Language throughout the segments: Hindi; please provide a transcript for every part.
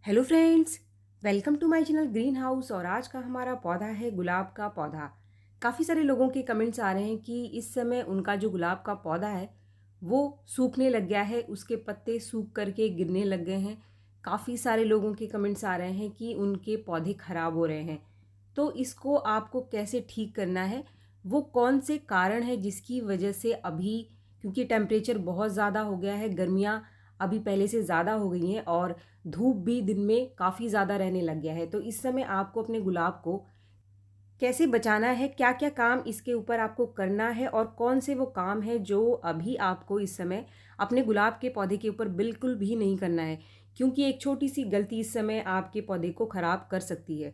Hello friends, welcome to my channel green house. और आज का हमारा पौधा है गुलाब का पौधा। काफ़ी सारे लोगों के कमेंट्स आ रहे हैं कि इस समय उनका जो गुलाब का पौधा है वो सूखने लग गया है, उसके पत्ते सूख करके गिरने लग गए हैं। काफ़ी सारे लोगों के कमेंट्स आ रहे हैं कि उनके पौधे ख़राब हो रहे हैं। तो इसको आपको कैसे ठीक करना है, वो कौन से कारण है जिसकी वजह से अभी, क्योंकि टेम्परेचर बहुत ज़्यादा हो गया है, गर्मियाँ अभी पहले से ज़्यादा हो गई हैं और धूप भी दिन में काफ़ी ज़्यादा रहने लग गया है। तो इस समय आपको अपने गुलाब को कैसे बचाना है, क्या क्या काम इसके ऊपर आपको करना है और कौन से वो काम है जो अभी आपको इस समय अपने गुलाब के पौधे के ऊपर बिल्कुल भी नहीं करना है, क्योंकि एक छोटी सी गलती इस समय आपके पौधे को ख़राब कर सकती है।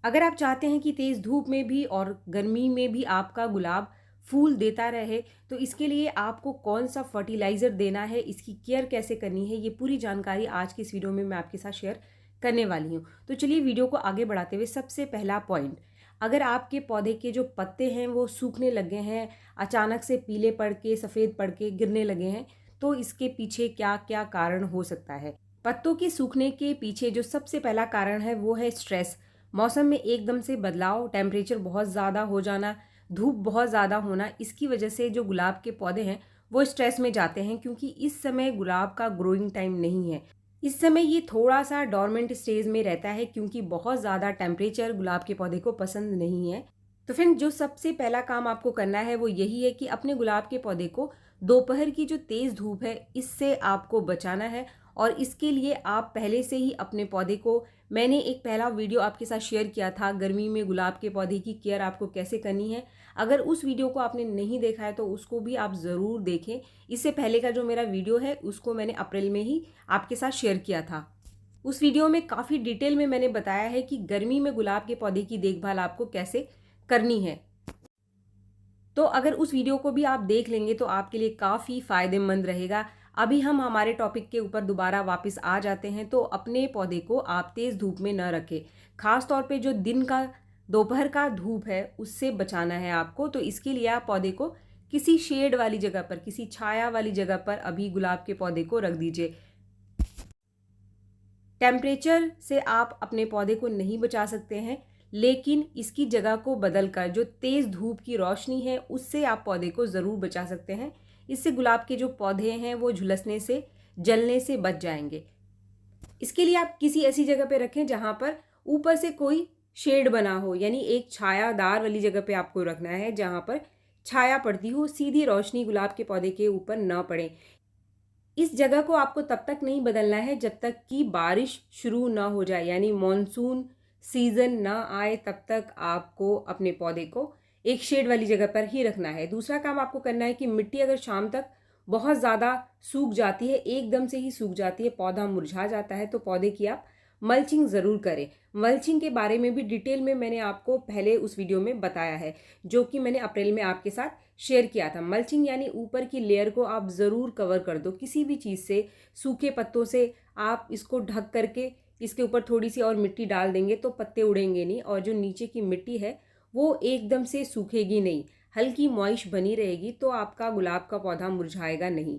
अगर आप चाहते हैं कि तेज़ धूप में भी और गर्मी में भी आपका गुलाब फूल देता रहे, तो इसके लिए आपको कौन सा फर्टिलाइज़र देना है, इसकी केयर कैसे करनी है, ये पूरी जानकारी आज की इस वीडियो में मैं आपके साथ शेयर करने वाली हूँ। तो चलिए वीडियो को आगे बढ़ाते हुए सबसे पहला पॉइंट, अगर आपके पौधे के जो पत्ते हैं वो सूखने लगे हैं, अचानक से पीले पड़ के, सफ़ेद पड़ के गिरने लगे हैं, तो इसके पीछे क्या क्या कारण हो सकता है। पत्तों के सूखने के पीछे जो सबसे पहला कारण है वो है स्ट्रेस। मौसम में एकदम से बदलाव, टेम्परेचर बहुत ज़्यादा हो जाना, धूप बहुत ज़्यादा होना, इसकी वजह से जो गुलाब के पौधे हैं वो स्ट्रेस में जाते हैं, क्योंकि इस समय गुलाब का ग्रोइंग टाइम नहीं है। इस समय ये थोड़ा सा डॉर्मेंट स्टेज में रहता है, क्योंकि बहुत ज़्यादा टेम्परेचर गुलाब के पौधे को पसंद नहीं है। तो फ्रेंड, जो सबसे पहला काम आपको करना है वो यही है कि अपने गुलाब के पौधे को दोपहर की जो तेज़ धूप है इससे आपको बचाना है। और इसके लिए आप पहले से ही अपने पौधे को, मैंने एक पहला वीडियो आपके साथ शेयर किया था गर्मी में गुलाब के पौधे की केयर आपको कैसे करनी है। अगर उस वीडियो को आपने नहीं देखा है तो उसको भी आप ज़रूर देखें। इससे पहले का जो मेरा वीडियो है उसको मैंने अप्रैल में ही आपके साथ शेयर किया था। उस वीडियो में काफ़ी डिटेल में मैंने बताया है कि गर्मी में गुलाब के पौधे की देखभाल आपको कैसे करनी है। तो अगर उस वीडियो को भी आप देख लेंगे तो आपके लिए काफ़ी फ़ायदेमंद रहेगा। अभी हम हमारे टॉपिक के ऊपर दोबारा वापस आ जाते हैं। तो अपने पौधे को आप तेज़ धूप में न रखें, ख़ास तौर पे जो दिन का, दोपहर का धूप है उससे बचाना है आपको। तो इसके लिए आप पौधे को किसी शेड वाली जगह पर, किसी छाया वाली जगह पर अभी गुलाब के पौधे को रख दीजिए। टेम्परेचर से आप अपने पौधे को नहीं बचा सकते हैं, लेकिन इसकी जगह को बदलकर जो तेज़ धूप की रोशनी है उससे आप पौधे को ज़रूर बचा सकते हैं। इससे गुलाब के जो पौधे हैं वो झुलसने से, जलने से बच जाएंगे। इसके लिए आप किसी ऐसी जगह पे रखें जहाँ पर ऊपर से कोई शेड बना हो, यानी एक छायादार वाली जगह पे आपको रखना है जहाँ पर छाया पड़ती हो, सीधी रोशनी गुलाब के पौधे के ऊपर ना पड़े। इस जगह को आपको तब तक नहीं बदलना है जब तक कि बारिश शुरू ना हो जाए, यानी मॉनसून सीजन ना आए, तब तक आपको अपने पौधे को एक शेड वाली जगह पर ही रखना है। दूसरा काम आपको करना है कि मिट्टी अगर शाम तक बहुत ज़्यादा सूख जाती है, एकदम से ही सूख जाती है, पौधा मुरझा जाता है, तो पौधे की आप मल्चिंग ज़रूर करें। मल्चिंग के बारे में भी डिटेल में मैंने आपको पहले उस वीडियो में बताया है, जो कि मैंने अप्रैल में आपके साथ शेयर किया था। मल्चिंग यानी ऊपर की लेयर को आप ज़रूर कवर कर दो किसी भी चीज़ से, सूखे पत्तों से आप इसको ढक करके इसके ऊपर थोड़ी सी और मिट्टी डाल देंगे तो पत्ते उड़ेंगे नहीं, और जो नीचे की मिट्टी है वो एकदम से सूखेगी नहीं, हल्की मॉइश बनी रहेगी, तो आपका गुलाब का पौधा मुरझाएगा नहीं।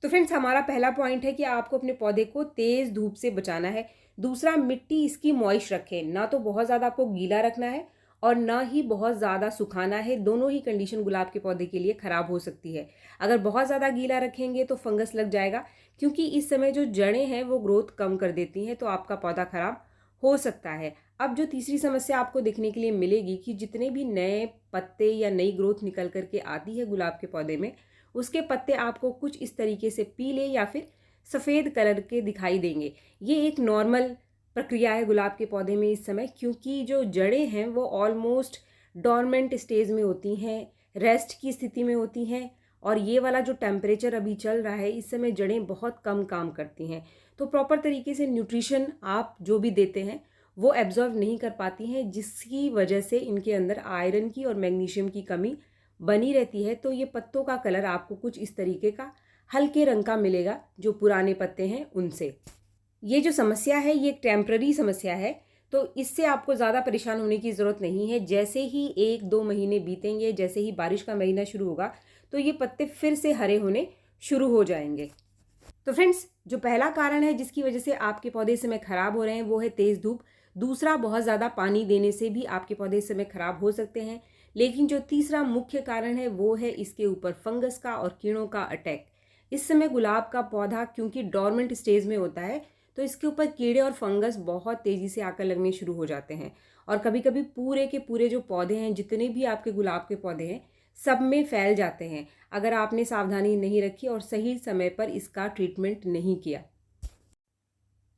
तो फ्रेंड्स, हमारा पहला पॉइंट है कि आपको अपने पौधे को तेज़ धूप से बचाना है। दूसरा, मिट्टी इसकी मॉइस्ट रखें, ना तो बहुत ज़्यादा आपको गीला रखना है और ना ही बहुत ज़्यादा सुखाना है। दोनों ही कंडीशन गुलाब के पौधे के लिए ख़राब हो सकती है। अगर बहुत ज़्यादा गीला रखेंगे तो फंगस लग जाएगा, क्योंकि इस समय जो जड़ें हैं वो ग्रोथ कम कर देती हैं, तो आपका पौधा ख़राब हो सकता है। अब जो तीसरी समस्या आपको देखने के लिए मिलेगी कि जितने भी नए पत्ते या नई ग्रोथ निकल करके आती है गुलाब के पौधे में, उसके पत्ते आपको कुछ इस तरीके से पीले या फिर सफ़ेद कलर के दिखाई देंगे। ये एक नॉर्मल प्रक्रिया है गुलाब के पौधे में इस समय, क्योंकि जो जड़ें हैं वो ऑलमोस्ट डॉर्मेंट स्टेज में होती हैं, रेस्ट की स्थिति में होती हैं, और ये वाला जो टेम्परेचर अभी चल रहा है इस समय जड़ें बहुत कम काम करती हैं। तो प्रॉपर तरीके से न्यूट्रिशन आप जो भी देते हैं वो एब्जॉर्व नहीं कर पाती हैं, जिसकी वजह से इनके अंदर आयरन की और मैग्नीशियम की कमी बनी रहती है। तो ये पत्तों का कलर आपको कुछ इस तरीके का हल्के रंग का मिलेगा जो पुराने पत्ते हैं उनसे। ये जो समस्या है ये एक टेम्पररी समस्या है, तो इससे आपको ज़्यादा परेशान होने की ज़रूरत नहीं है। जैसे ही 1-2 महीने बीतेंगे, जैसे ही बारिश का महीना शुरू होगा, तो ये पत्ते फिर से हरे होने शुरू हो जाएंगे। तो फ्रेंड्स, जो पहला कारण है जिसकी वजह से आपके पौधे इस समय खराब हो रहे हैं वो है तेज़ धूप। दूसरा, बहुत ज़्यादा पानी देने से भी आपके पौधे इस समय खराब हो सकते हैं। लेकिन जो तीसरा मुख्य कारण है वो है इसके ऊपर फंगस का और कीड़ों का अटैक। इस समय गुलाब का पौधा क्योंकि डोरमेंट स्टेज में होता है, तो इसके ऊपर कीड़े और फंगस बहुत तेज़ी से आकर लगने शुरू हो जाते हैं और कभी कभी पूरे के पूरे जो पौधे हैं, जितने भी आपके गुलाब के पौधे हैं, सब में फैल जाते हैं अगर आपने सावधानी नहीं रखी और सही समय पर इसका ट्रीटमेंट नहीं किया।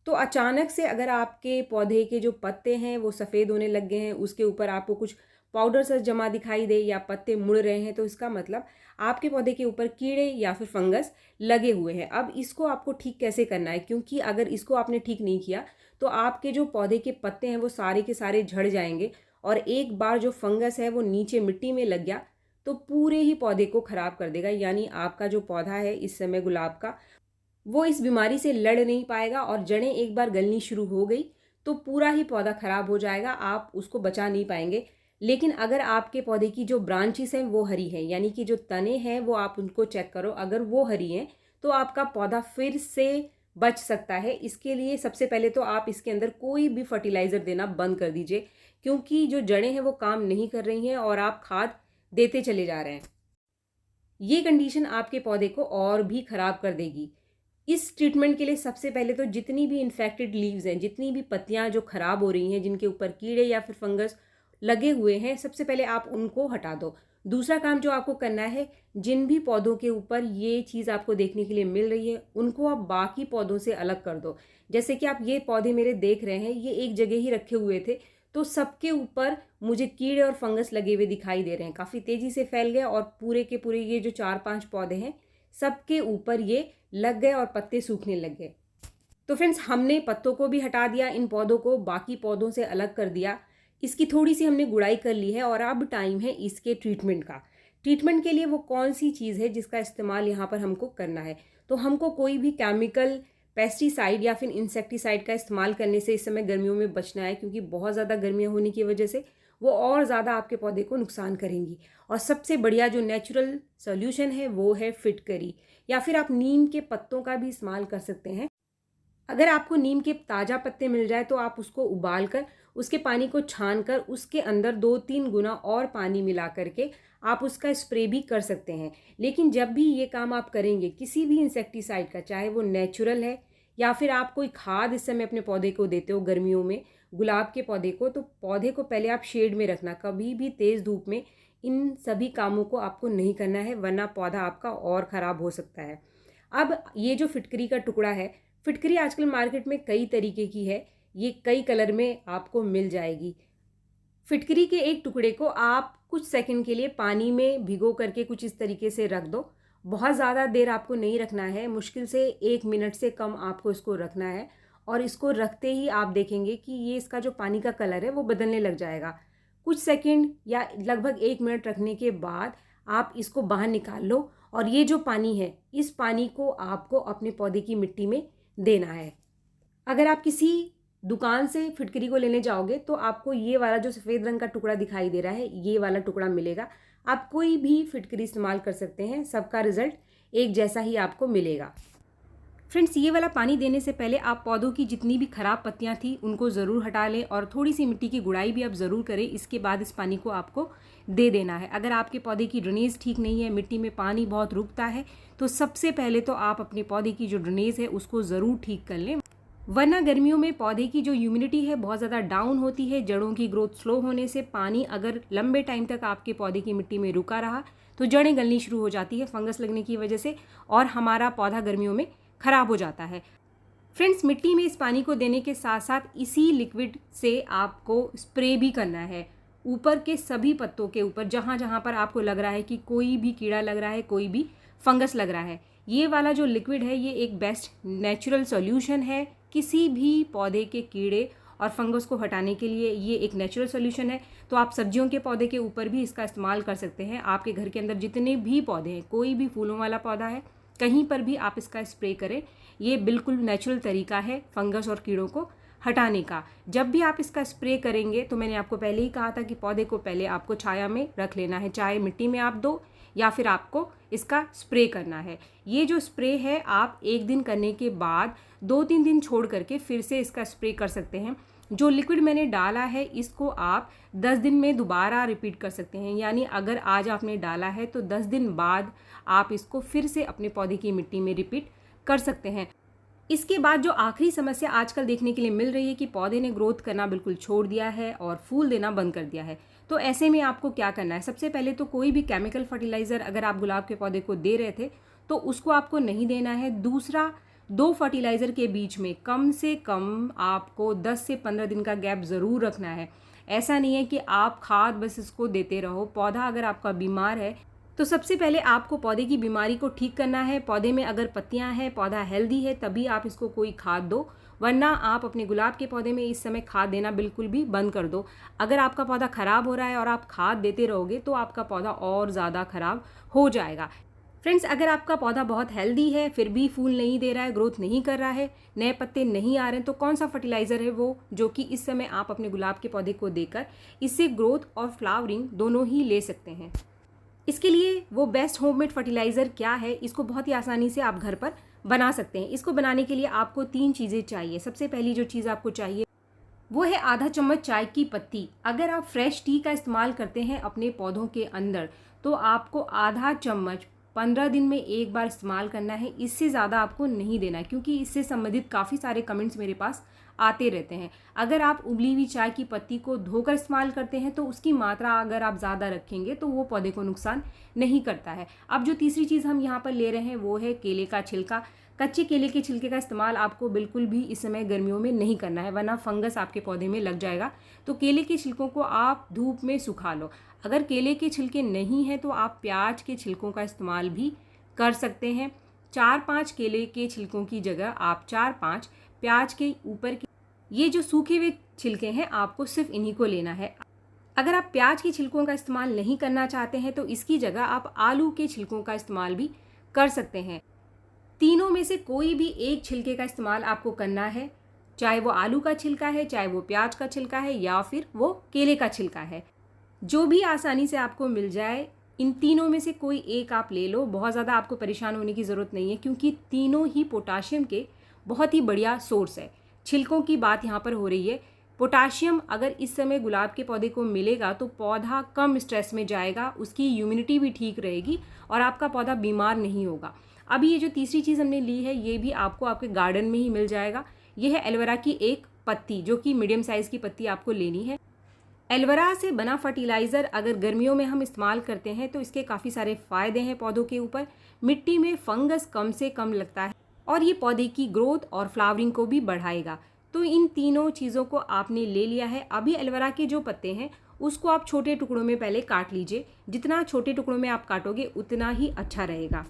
तो अचानक से अगर आपके पौधे के जो पत्ते हैं वो सफ़ेद होने लग गए हैं, उसके ऊपर आपको कुछ पाउडर सा जमा दिखाई दे या पत्ते मुड़ रहे हैं, तो इसका मतलब आपके पौधे के ऊपर कीड़े या फिर फंगस लगे हुए हैं। अब इसको आपको ठीक कैसे करना है, क्योंकि अगर इसको आपने ठीक नहीं किया तो आपके जो पौधे के पत्ते हैं वो सारे के सारे झड़ जाएंगे और एक बार जो फंगस है वो नीचे मिट्टी में लग गया तो पूरे ही पौधे को ख़राब कर देगा। यानी आपका जो पौधा है इस समय गुलाब का, वो इस बीमारी से लड़ नहीं पाएगा और जड़ें एक बार गलनी शुरू हो गई तो पूरा ही पौधा खराब हो जाएगा, आप उसको बचा नहीं पाएंगे। लेकिन अगर आपके पौधे की जो ब्रांचेस हैं वो हरी हैं, यानी कि जो तने हैं वो आप उनको चेक करो, अगर वो हरी हैं तो आपका पौधा फिर से बच सकता है। इसके लिए सबसे पहले तो आप इसके अंदर कोई भी फर्टिलाइज़र देना बंद कर दीजिए, क्योंकि जो जड़ें हैं वो काम नहीं कर रही हैं और आप खाद देते चले जा रहे हैं। ये कंडीशन आपके पौधे को और भी ख़राब कर देगी। इस ट्रीटमेंट के लिए सबसे पहले तो जितनी भी इन्फेक्टेड लीव्स हैं, जितनी भी पत्तियां जो ख़राब हो रही हैं, जिनके ऊपर कीड़े या फिर फंगस लगे हुए हैं, सबसे पहले आप उनको हटा दो। दूसरा काम जो आपको करना है, जिन भी पौधों के ऊपर ये चीज़ आपको देखने के लिए मिल रही है उनको आप बाकी पौधों से अलग कर दो। जैसे कि आप ये पौधे मेरे देख रहे हैं, ये एक जगह ही रखे हुए थे, तो सबके ऊपर मुझे कीड़े और फंगस लगे हुए दिखाई दे रहे हैं, काफ़ी तेज़ी से फैल गए और पूरे के पूरे ये जो 4-5 पौधे हैं सबके ऊपर ये लग गए और पत्ते सूखने लग गए। तो फ्रेंड्स, हमने पत्तों को भी हटा दिया, इन पौधों को बाकी पौधों से अलग कर दिया, इसकी थोड़ी सी हमने गुड़ाई कर ली है और अब टाइम है इसके ट्रीटमेंट का। ट्रीटमेंट के लिए वो कौन सी चीज़ है जिसका इस्तेमाल यहाँ पर हमको करना है, तो हमको कोई भी केमिकल पेस्टिसाइड या फिर इंसेक्टिसाइड का इस्तेमाल करने से इस समय गर्मियों में बचना है, क्योंकि बहुत ज़्यादा गर्मियाँ होने की वजह से वो और ज़्यादा आपके पौधे को नुकसान करेंगी। और सबसे बढ़िया जो नेचुरल सोल्यूशन है वो है फिटकरी, या फिर आप नीम के पत्तों का भी इस्तेमाल कर सकते हैं। अगर आपको नीम के ताज़ा पत्ते मिल जाए तो आप उसको उबाल कर उसके पानी को छान कर उसके अंदर 2-3 गुना और पानी मिला करके आप उसका स्प्रे भी कर सकते हैं। लेकिन जब भी ये काम आप करेंगे किसी भी इंसेक्टिसाइड का, चाहे वो नेचुरल है या फिर आप कोई खाद इस समय अपने पौधे को देते हो गर्मियों में गुलाब के पौधे को, तो पौधे को पहले आप शेड में रखना, कभी भी तेज़ धूप में इन सभी कामों को आपको नहीं करना है, वरना पौधा आपका और ख़राब हो सकता है। अब ये जो फिटकरी का टुकड़ा है, फिटकरी आजकल मार्केट में कई तरीके की है, ये कई कलर में आपको मिल जाएगी। फिटकरी के एक टुकड़े को आप कुछ सेकंड के लिए पानी में भिगो करके कुछ इस तरीके से रख दो। बहुत ज़्यादा देर आपको नहीं रखना है, मुश्किल से 1 मिनट से कम आपको इसको रखना है और इसको रखते ही आप देखेंगे कि ये इसका जो पानी का कलर है वो बदलने लग जाएगा। कुछ सेकंड या लगभग 1 मिनट रखने के बाद आप इसको बाहर निकाल लो और ये जो पानी है, इस पानी को आपको अपने पौधे की मिट्टी में देना है। अगर आप किसी दुकान से फिटकरी को लेने जाओगे तो आपको ये वाला जो सफ़ेद रंग का टुकड़ा दिखाई दे रहा है, ये वाला टुकड़ा मिलेगा। आप कोई भी फिटकरी इस्तेमाल कर सकते हैं, सबका रिजल्ट एक जैसा ही आपको मिलेगा। फ्रेंड्स, ये वाला पानी देने से पहले आप पौधों की जितनी भी ख़राब पत्तियां थी उनको ज़रूर हटा लें और थोड़ी सी मिट्टी की गुड़ाई भी आप ज़रूर करें। इसके बाद इस पानी को आपको दे देना है। अगर आपके पौधे की ड्रेनेज ठीक नहीं है, मिट्टी में पानी बहुत रुकता है, तो सबसे पहले तो आप अपने पौधे की जो ड्रेनेज है उसको ज़रूर ठीक कर लें, वरना गर्मियों में पौधे की जो ह्यूमिडिटी है बहुत ज़्यादा डाउन होती है। जड़ों की ग्रोथ स्लो होने से पानी अगर लंबे टाइम तक आपके पौधे की मिट्टी में रुका रहा तो जड़ें गलनी शुरू हो जाती है फंगस लगने की वजह से, और हमारा पौधा गर्मियों में ख़राब हो जाता है। फ्रेंड्स, मिट्टी में इस पानी को देने के साथ साथ इसी लिक्विड से आपको स्प्रे भी करना है ऊपर के सभी पत्तों के ऊपर, जहाँ जहाँ पर आपको लग रहा है कि कोई भी कीड़ा लग रहा है, कोई भी फंगस लग रहा है। ये वाला जो लिक्विड है ये एक बेस्ट नेचुरल सॉल्यूशन है किसी भी पौधे के कीड़े और फंगस को हटाने के लिए। ये एक नेचुरल सॉल्यूशन है, तो आप सब्जियों के पौधे के ऊपर भी इसका इस्तेमाल कर सकते हैं। आपके घर के अंदर जितने भी पौधे हैं, कोई भी फूलों वाला पौधा है, कहीं पर भी आप इसका स्प्रे करें। ये बिल्कुल नेचुरल तरीका है फंगस और कीड़ों को हटाने का। जब भी आप इसका स्प्रे करेंगे तो मैंने आपको पहले ही कहा था कि पौधे को पहले आपको छाया में रख लेना है, चाहे मिट्टी में आप दो या फिर आपको इसका स्प्रे करना है। ये जो स्प्रे है आप 1 दिन करने के बाद 2-3 दिन छोड़ करके फिर से इसका स्प्रे कर सकते हैं। जो लिक्विड मैंने डाला है इसको आप 10 दिन में दोबारा रिपीट कर सकते हैं, यानी अगर आज आपने डाला है तो 10 दिन बाद आप इसको फिर से अपने पौधे की मिट्टी में रिपीट कर सकते हैं। इसके बाद जो आखिरी समस्या आजकल देखने के लिए मिल रही है कि पौधे ने ग्रोथ करना बिल्कुल छोड़ दिया है और फूल देना बंद कर दिया है। तो ऐसे में आपको क्या करना है? सबसे पहले तो कोई भी केमिकल फर्टिलाइज़र अगर आप गुलाब के पौधे को दे रहे थे तो उसको आपको नहीं देना है। दूसरा, 2 फर्टिलाइज़र के बीच में कम से कम आपको 10 से 15 दिन का गैप ज़रूर रखना है। ऐसा नहीं है कि आप खाद बस इसको देते रहो। पौधा अगर आपका बीमार है तो सबसे पहले आपको पौधे की बीमारी को ठीक करना है। पौधे में अगर पत्तियां हैं, पौधा हेल्दी है, तभी आप इसको कोई खाद दो, वरना आप अपने गुलाब के पौधे में इस समय खाद देना बिल्कुल भी बंद कर दो। अगर आपका पौधा ख़राब हो रहा है और आप खाद देते रहोगे तो आपका पौधा और ज़्यादा ख़राब हो जाएगा। फ्रेंड्स, अगर आपका पौधा बहुत हेल्दी है फिर भी फूल नहीं दे रहा है, ग्रोथ नहीं कर रहा है, नए पत्ते नहीं आ रहे हैं, तो कौन सा फर्टिलाइज़र है वो जो कि इस समय आप अपने गुलाब के पौधे को देकर इससे ग्रोथ और फ्लावरिंग दोनों ही ले सकते हैं? इसके लिए वो बेस्ट होममेड फर्टिलाइज़र क्या है, इसको बहुत ही आसानी से आप घर पर बना सकते हैं। इसको बनाने के लिए आपको 3 चीज़ें चाहिए। सबसे पहली जो चीज़ आपको चाहिए वो है आधा चम्मच चाय की पत्ती। अगर आप फ्रेश टी का इस्तेमाल करते हैं अपने पौधों के अंदर तो आपको आधा चम्मच 15 दिन में एक बार इस्तेमाल करना है, इससे ज़्यादा आपको नहीं देना है, क्योंकि इससे संबंधित काफ़ी सारे कमेंट्स मेरे पास आते रहते हैं। अगर आप उबली हुई चाय की पत्ती को धोकर इस्तेमाल करते हैं तो उसकी मात्रा अगर आप ज़्यादा रखेंगे तो वो पौधे को नुकसान नहीं करता है। अब जो तीसरी चीज़ हम यहाँ पर ले रहे हैं वो है केले का छिलका। कच्चे केले के छिलके का इस्तेमाल आपको बिल्कुल भी इस समय गर्मियों में नहीं करना है, वरना फंगस आपके पौधे में लग जाएगा। तो केले के छिलकों को आप धूप में सुखा लो। अगर केले के छिलके नहीं हैं तो आप प्याज के छिलकों का इस्तेमाल भी कर सकते हैं। 4-5 केले के छिलकों की जगह आप 4-5 प्याज के ऊपर के ये जो सूखे हुए छिलके हैं आपको सिर्फ इन्हीं को लेना है। अगर आप प्याज के छिलकों का इस्तेमाल नहीं करना चाहते हैं तो इसकी जगह आप आलू के छिलकों का इस्तेमाल भी कर सकते हैं। तीनों में से कोई भी एक छिलके का इस्तेमाल आपको करना है, चाहे वो आलू का छिलका है, चाहे वो प्याज का छिलका है, या फिर वो केले का छिलका है। जो भी आसानी से आपको मिल जाए, इन तीनों में से कोई एक आप ले लो। बहुत ज़्यादा आपको परेशान होने की ज़रूरत नहीं है, क्योंकि तीनों ही पोटाशियम के बहुत ही बढ़िया सोर्स है। छिलकों की बात यहाँ पर हो रही है। पोटाशियम अगर इस समय गुलाब के पौधे को मिलेगा तो पौधा कम स्ट्रेस में जाएगा, उसकी इम्यूनिटी भी ठीक रहेगी और आपका पौधा बीमार नहीं होगा। अभी ये जो तीसरी चीज़ हमने ली है ये भी आपको आपके गार्डन में ही मिल जाएगा। ये है एलोवेरा की एक पत्ती, जो कि मीडियम साइज़ की पत्ती आपको लेनी है। एलोवेरा से बना फर्टिलाइज़र अगर गर्मियों में हम इस्तेमाल करते हैं तो इसके काफ़ी सारे फ़ायदे हैं पौधों के ऊपर। मिट्टी में फंगस कम से कम लगता है और ये पौधे की ग्रोथ और फ्लावरिंग को भी बढ़ाएगा। तो इन तीनों चीज़ों को आपने ले लिया है। अभी एलोवेरा के जो पत्ते हैं उसको आप छोटे टुकड़ों में पहले काट लीजिए। जितना छोटे टुकड़ों में आप काटोगे उतना ही अच्छा रहेगा।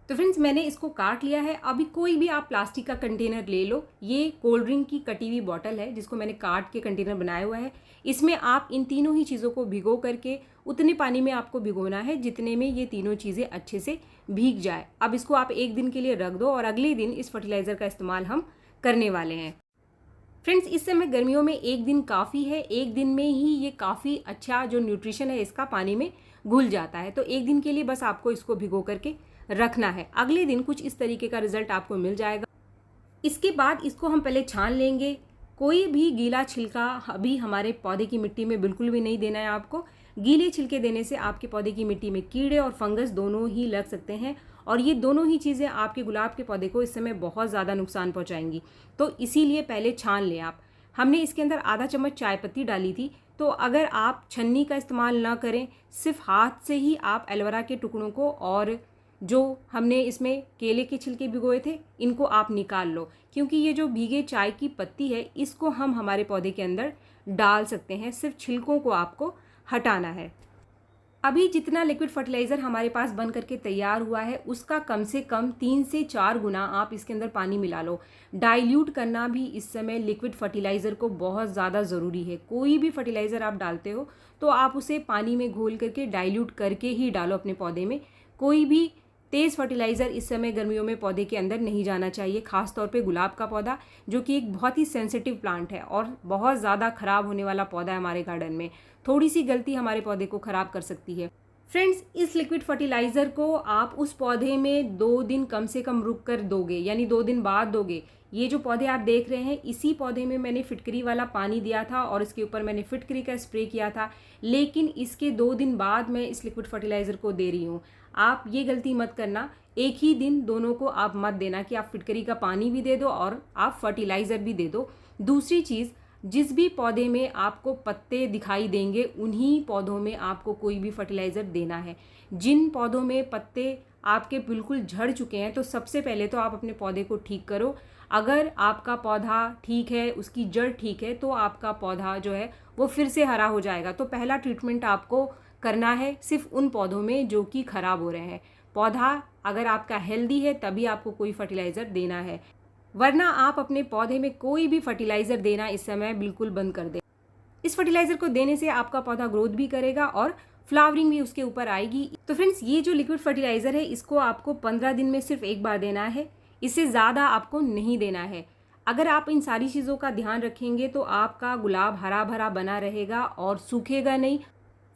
तो फ्रेंड्स, मैंने इसको काट लिया है। अभी कोई भी आप प्लास्टिक का कंटेनर ले लो। ये कोल्ड ड्रिंक की कटी हुई बॉटल है जिसको मैंने काट के कंटेनर बनाया हुआ है। इसमें आप इन तीनों ही चीज़ों को भिगो करके उतने पानी में आपको भिगोना है जितने में ये तीनों चीज़ें अच्छे से भीग जाए। अब इसको आप 1 दिन के लिए रख दो और अगले दिन इस फर्टिलाइज़र का इस्तेमाल हम करने वाले हैं। फ्रेंड्स, इस समय गर्मियों में 1 दिन काफ़ी है। 1 दिन में ही ये काफ़ी अच्छा जो न्यूट्रिशन है इसका पानी में घुल जाता है। तो 1 दिन के लिए बस आपको इसको भिगो करके रखना है। अगले दिन कुछ इस तरीके का रिजल्ट आपको मिल जाएगा। इसके बाद इसको हम पहले छान लेंगे। कोई भी गीला छिलका अभी हमारे पौधे की मिट्टी में बिल्कुल भी नहीं देना है आपको। गीले छिलके देने से आपके पौधे की मिट्टी में कीड़े और फंगस दोनों ही लग सकते हैं और ये दोनों ही चीज़ें आपके गुलाब के पौधे को इस समय बहुत ज़्यादा नुकसान पहुंचाएंगी। तो इसीलिए पहले छान लें आप। हमने इसके अंदर आधा चम्मच चाय पत्ती डाली थी। तो अगर आप छन्नी का इस्तेमाल ना करें, सिर्फ हाथ से ही आप एलोवेरा के टुकड़ों को और जो हमने इसमें केले के छिलके भिगोए थे इनको आप निकाल लो, क्योंकि ये जो भीगे चाय की पत्ती है इसको हम हमारे पौधे के अंदर डाल सकते हैं। सिर्फ छिलकों को आपको हटाना है। अभी जितना लिक्विड फर्टिलाइज़र हमारे पास बन करके तैयार हुआ है उसका कम से कम 3 से 4 गुना आप इसके अंदर पानी मिला लो। डाइल्यूट करना भी इस समय लिक्विड फर्टिलाइज़र को बहुत ज़्यादा ज़रूरी है। कोई भी फर्टिलाइज़र आप डालते हो तो आप उसे पानी में घोल करके डाइल्यूट करके ही डालो अपने पौधे में। कोई भी तेज़ फर्टिलाइज़र इस समय गर्मियों में पौधे के अंदर नहीं जाना चाहिए, खास तौर पे गुलाब का पौधा जो कि एक बहुत ही सेंसिटिव प्लांट है और बहुत ज़्यादा ख़राब होने वाला पौधा है हमारे गार्डन में। थोड़ी सी गलती हमारे पौधे को ख़राब कर सकती है। फ्रेंड्स, इस लिक्विड फर्टिलाइज़र को आप उस पौधे में 2 दिन कम से कम रुक कर दोगे, यानी 2 दिन बाद दोगे। ये जो पौधे आप देख रहे हैं, इसी पौधे में मैंने फिटकरी वाला पानी दिया था और इसके ऊपर मैंने फिटकरी का स्प्रे किया था, लेकिन इसके 2 दिन बाद मैं इस लिक्विड फर्टिलाइज़र को दे रही हूँ। आप ये गलती मत करना, एक ही दिन दोनों को आप मत देना कि आप फिटकरी का पानी भी दे दो और आप फर्टिलाइज़र भी दे दो। दूसरी चीज़, जिस भी पौधे में आपको पत्ते दिखाई देंगे उन्हीं पौधों में आपको कोई भी फर्टिलाइज़र देना है। जिन पौधों में पत्ते आपके बिल्कुल झड़ चुके हैं, तो सबसे पहले तो आप अपने पौधे को ठीक करो। अगर आपका पौधा ठीक है, उसकी जड़ ठीक है, तो आपका पौधा जो है वो फिर से हरा हो जाएगा। तो पहला ट्रीटमेंट आपको करना है सिर्फ उन पौधों में जो कि ख़राब हो रहे हैं। पौधा अगर आपका हेल्दी है तभी आपको कोई फर्टिलाइज़र देना है, वरना आप अपने पौधे में कोई भी फर्टिलाइज़र देना इस समय बिल्कुल बंद कर दें। इस फर्टिलाइज़र को देने से आपका पौधा ग्रोथ भी करेगा और फ्लावरिंग भी उसके ऊपर आएगी। तो फ्रेंड्स, ये जो लिक्विड फर्टिलाइज़र है, इसको आपको 15 दिन में सिर्फ एक बार देना है, इससे ज़्यादा आपको नहीं देना है। अगर आप इन सारी चीज़ों का ध्यान रखेंगे तो आपका गुलाब हरा भरा बना रहेगा और सूखेगा नहीं।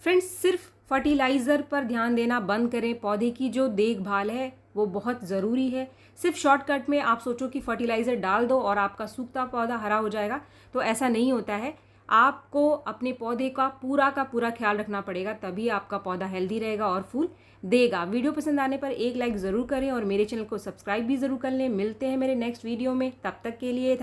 फ्रेंड्स, सिर्फ फर्टिलाइज़र पर ध्यान देना बंद करें। पौधे की जो देखभाल है वो बहुत ज़रूरी है। सिर्फ शॉर्टकट में आप सोचो कि फर्टिलाइज़र डाल दो और आपका सूखता पौधा हरा हो जाएगा, तो ऐसा नहीं होता है। आपको अपने पौधे का पूरा ख्याल रखना पड़ेगा, तभी आपका पौधा हेल्दी रहेगा और फूल देगा। वीडियो पसंद आने पर एक लाइक ज़रूर करें और मेरे चैनल को सब्सक्राइब भी ज़रूर कर लें। मिलते हैं मेरे नेक्स्ट वीडियो में, तब तक के लिए